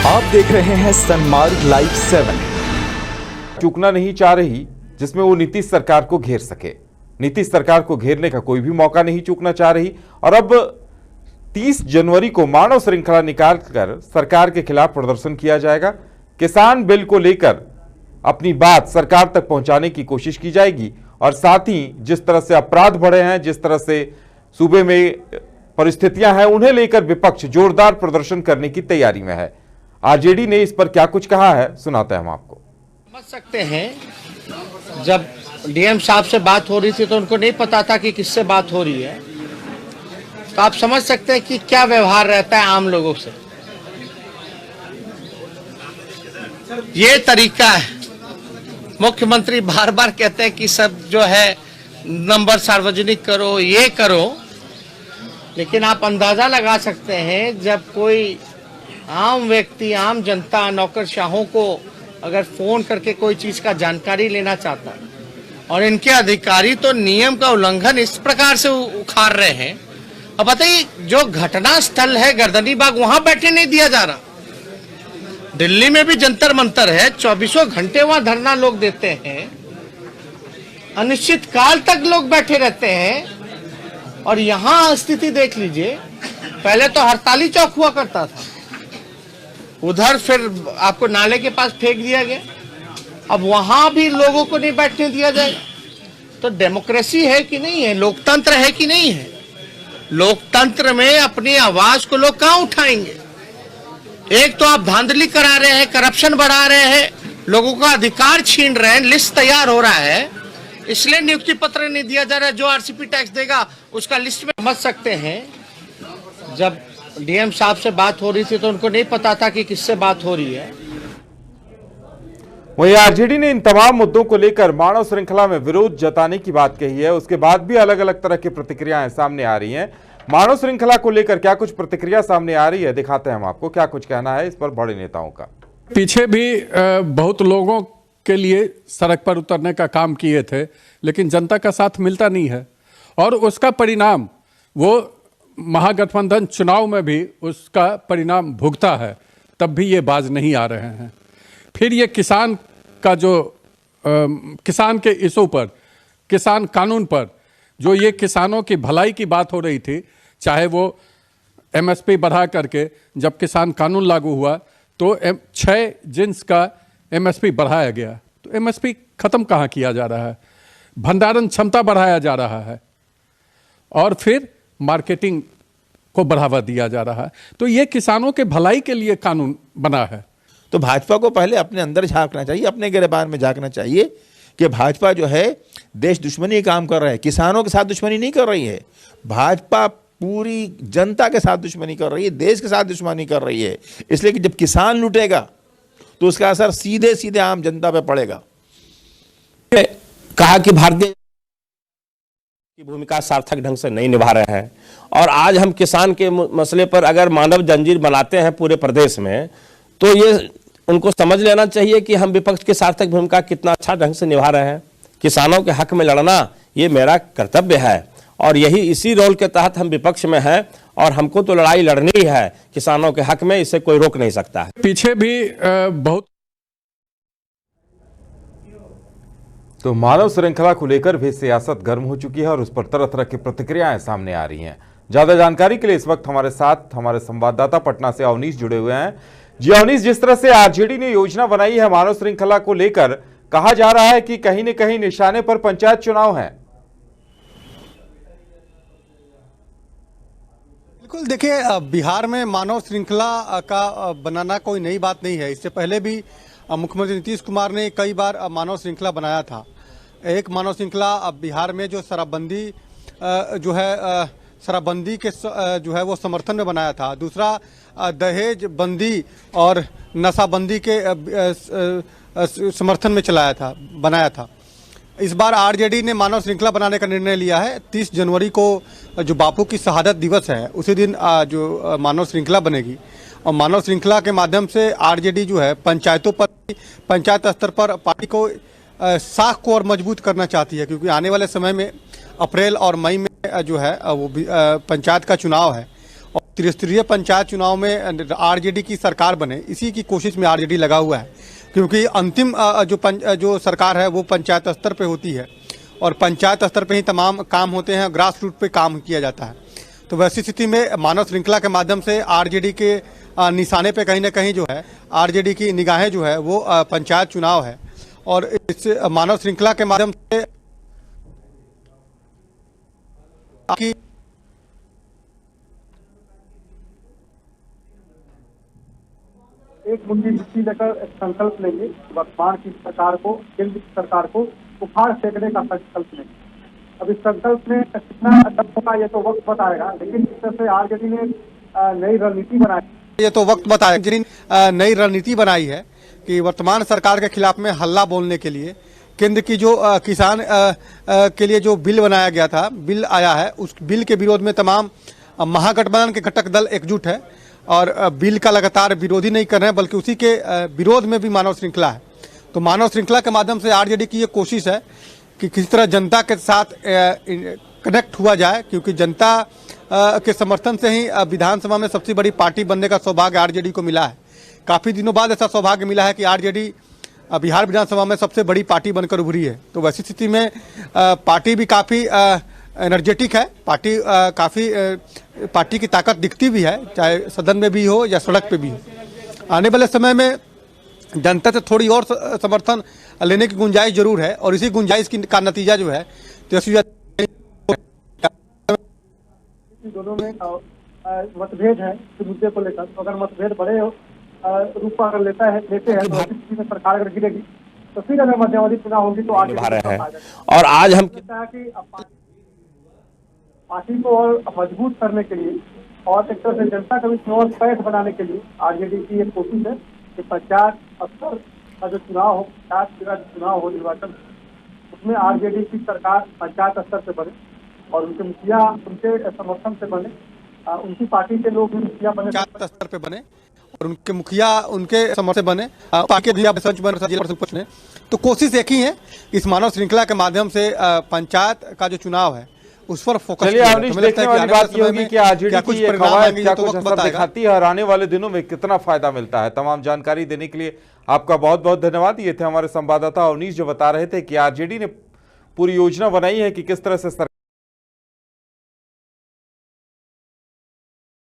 आप देख रहे हैं सनमार्ग लाइव 7। चूकना नहीं चाह रही जिसमें वो नीतीश सरकार को घेर सके। नीतीश सरकार को घेरने का कोई भी मौका नहीं चूकना चाह रही और अब 30 जनवरी को मानव श्रृंखला निकालकर सरकार के खिलाफ प्रदर्शन किया जाएगा। किसान बिल को लेकर अपनी बात सरकार तक पहुंचाने की कोशिश की जाएगी और साथ ही जिस तरह से अपराध बढ़े हैं, जिस तरह से सूबे में परिस्थितियां हैं, उन्हें लेकर विपक्ष जोरदार प्रदर्शन करने की तैयारी में है। आरजेडी ने इस पर क्या कुछ कहा है, सुनाते हैं हम आपको। समझ सकते हैं, जब डीएम साहब से बात हो रही थी तो उनको नहीं पता था कि किससे बात हो रही है, तो आप समझ सकते हैं कि क्या व्यवहार रहता है आम लोगों से। ये तरीका है, मुख्यमंत्री बार बार कहते हैं कि सब जो है नंबर सार्वजनिक करो, ये करो, लेकिन आप अंदाजा लगा सकते हैं जब कोई आम व्यक्ति, आम जनता, नौकरशाहों को अगर फोन करके कोई चीज का जानकारी लेना चाहता है और इनके अधिकारी तो नियम का उल्लंघन इस प्रकार से उखाड़ रहे हैं। अब बताइए, जो घटना स्थल है गर्दनी बाग, वहां बैठे नहीं दिया जा रहा। दिल्ली में भी जंतर मंतर है, 24 घंटे वहां धरना लोग देते हैं, अनिश्चित काल तक लोग बैठे रहते हैं। और यहां स्थिति देख लीजिए, पहले तो हड़ताली चौक हुआ करता था, उधर फिर आपको नाले के पास फेंक दिया गया, अब वहां भी लोगों को नहीं बैठने दिया जाएगा। तो डेमोक्रेसी है कि नहीं है, लोकतंत्र है कि नहीं है? लोकतंत्र में अपनी आवाज को लोग कहां उठाएंगे? एक तो आप धांधली करा रहे हैं, करप्शन बढ़ा रहे हैं, लोगों का अधिकार छीन रहे हैं, लिस्ट तैयार हो रहा है, इसलिए नियुक्ति पत्र नहीं दिया जा रहा है। जो आरसीपी टैक्स देगा उसका लिस्ट में समझ सकते हैं। जब डीएम साहब से बात हो रही थी तो उनको नहीं पता था कि किससे बात हो रही है। वहीं आरजेडी ने इन तमाम मुद्दों को लेकर मानव श्रृंखला में विरोध जताने की बात कही है। उसके बाद भी अलग अलग तरह की प्रतिक्रियाएं सामने आ रही हैं। मानव श्रृंखला को लेकर क्या कुछ प्रतिक्रिया सामने आ रही है, दिखाते हैं हम आपको क्या कुछ कहना है इस पर बड़े नेताओं का। पीछे भी बहुत लोगों के लिए सड़क पर उतरने का काम किए थे, लेकिन जनता का साथ मिलता नहीं है और उसका परिणाम वो महागठबंधन चुनाव में भी उसका परिणाम भुगता है, तब भी ये बाज नहीं आ रहे हैं। फिर ये किसान का जो किसान के इशू पर, किसान कानून पर, जो ये किसानों की भलाई की बात हो रही थी, चाहे वो एमएसपी बढ़ा करके जब किसान कानून लागू हुआ तो 6 जिन्स का एमएसपी बढ़ाया गया, तो एमएसपी खत्म कहाँ किया जा रहा है? भंडारण क्षमता बढ़ाया जा रहा है और फिर मार्केटिंग को बढ़ावा दिया जा रहा है। तो ये किसानों के भलाई के लिए कानून बना है। तो भाजपा को पहले अपने अंदर झांकना चाहिए, अपने गिरबान में झांकना चाहिए कि भाजपा जो है देश दुश्मनी काम कर रहा है, किसानों के साथ दुश्मनी नहीं कर रही है। भाजपा पूरी जनता के साथ दुश्मनी कर रही है, देश के साथ दुश्मनी कर रही है। इसलिए कि जब किसान लूटेगा तो उसका असर सीधे सीधे आम जनता पे पड़ेगा। कहा कि भारतीय की भूमिका सार्थक ढंग से नहीं निभा रहे हैं और आज हम किसान के मसले पर अगर मानव जंजीर बनाते हैं पूरे प्रदेश में, तो ये उनको समझ लेना चाहिए कि हम विपक्ष की सार्थक भूमिका कितना अच्छा ढंग से निभा रहे हैं। किसानों के हक में लड़ना ये मेरा कर्तव्य है और यही इसी रोल के तहत हम विपक्ष में हैं और हमको तो लड़ाई लड़नी ही है किसानों के हक में, इसे कोई रोक नहीं सकता है। पीछे भी बहुत तो मानव श्रृंखला को लेकर भी सियासत गर्म हो चुकी है और उस पर तरह तरह की प्रतिक्रियाएं सामने आ रही हैं। ज्यादा जानकारी के लिए इस वक्त हमारे साथ हमारे संवाददाता पटना से अवनीश जुड़े हुए हैं। जी अवनीश, जिस तरह से आरजेडी ने योजना बनाई है मानव श्रृंखला को लेकर, कहा जा रहा है कि कहीं न कहीं निशाने पर पंचायत चुनाव है। बिल्कुल, देखिए बिहार में मानव श्रृंखला का बनाना कोई नई बात नहीं है। इससे पहले भी मुख्यमंत्री नीतीश कुमार ने कई बार मानव श्रृंखला बनाया था। एक मानव श्रृंखला बिहार में जो शराबबंदी जो है शराबबंदी के जो है वो समर्थन में बनाया था। दूसरा दहेज बंदी और नशाबंदी के समर्थन में बनाया था। इस बार आरजेडी ने मानव श्रृंखला बनाने का निर्णय लिया है। 30 जनवरी को जो बापू की शहादत दिवस है, उसी दिन जो मानव श्रृंखला बनेगी और मानव श्रृंखला के माध्यम से आरजेडी जो है पंचायतों पर, पंचायत स्तर पर पार्टी को साख को और मजबूत करना चाहती है, क्योंकि आने वाले समय में अप्रैल और मई में जो है वो पंचायत का चुनाव है और त्रिस्तरीय पंचायत चुनाव में आरजेडी की सरकार बने, इसी की कोशिश में आरजेडी लगा हुआ है। क्योंकि अंतिम जो सरकार है वो पंचायत स्तर पे होती है और पंचायत स्तर पे ही तमाम काम होते हैं, ग्रास रूट पे काम किया जाता है। तो वैसी स्थिति में मानव श्रृंखला के माध्यम से आरजेडी के निशाने पे कहीं ना कहीं जो है आरजेडी की निगाहें जो है वो पंचायत चुनाव है। और इस मानव श्रृंखला के माध्यम से एक मुट्ठी मिट्टी लेकर संकल्प लेंगे, वर्तमान की सरकार को, केंद्र की सरकार को उखाड़ फेंकने का संकल्प लेंगे। अब इस संकल्प में कितना दम होगा ये तो वक्त बताएगा, लेकिन इस तरह से आरजेडी ने नई रणनीति बनाई, ये तो वक्त बताएगा। नई रणनीति बनाई है कि वर्तमान सरकार के खिलाफ में हल्ला बोलने के लिए केंद्र की जो किसान के लिए जो बिल बनाया गया था, बिल आया है, उस बिल के विरोध में तमाम महागठबंधन के घटक दल एकजुट है और बिल का लगातार विरोधी नहीं कर रहे हैं, बल्कि उसी के विरोध में भी मानव श्रृंखला है। तो मानव श्रृंखला के माध्यम से आरजेडी की ये कोशिश है कि किसी तरह जनता के साथ कनेक्ट हुआ जाए, क्योंकि जनता के समर्थन से ही विधानसभा में सबसे बड़ी पार्टी बनने का सौभाग्य आरजेडी को मिला है। काफ़ी दिनों बाद ऐसा सौभाग्य मिला है कि आरजेडी बिहार विधानसभा में सबसे बड़ी पार्टी बनकर उभरी है। तो वैसी स्थिति में पार्टी भी काफ़ी एनर्जेटिक है, पार्टी की ताकत दिखती भी है, चाहे सदन में भी हो या सड़क पे भी हो। आने वाले समय में जनता से थोड़ी और समर्थन लेने की गुंजाइश जरूर है और इसी गुंजाइश का नतीजा जो है दोनों में मतभेद है इस मुद्दे को लेकर। तो अगर मतभेद बड़े रूप अगर लेते हैं तो स्थिति में सरकार अगर गिरेगी तो फिर अगर मध्यावधि चुनाव होगी तो निभा रहे हैं। और आज हम पार्टी को और मजबूत करने के लिए और एक तरह से जनता का विश्वास पैठ बनाने के लिए आरजेडी की एक कोशिश है कि पंचायत स्तर का जो चुनाव हो, पंचायत का चुनाव हो, निर्वाचन, उसमें आरजेडी की सरकार पंचायत स्तर से बने और उनके मुखिया उनके समर्थन से बने, उनकी पार्टी के लोग मुखिया बने, पंचायत स्तर पे बने और उनके मुखिया उनके समर्थन से बने, पार्टी बने। तो कोशिश एक ही है, इस मानव श्रृंखला के माध्यम से पंचायत का जो चुनाव है उस पर फोकस। चलिए अवनीश, देखने वाली बात ये होगी कि आरजेडी की ये कवायद क्या कुछ असर दिखाती है और आने वाले दिनों में कितना फायदा मिलता है। तमाम जानकारी देने के लिए आपका बहुत बहुत धन्यवाद। ये थे हमारे संवाददाता अवनीश जो बता रहे थे कि आरजेडी ने पूरी योजना बनाई है कि किस तरह से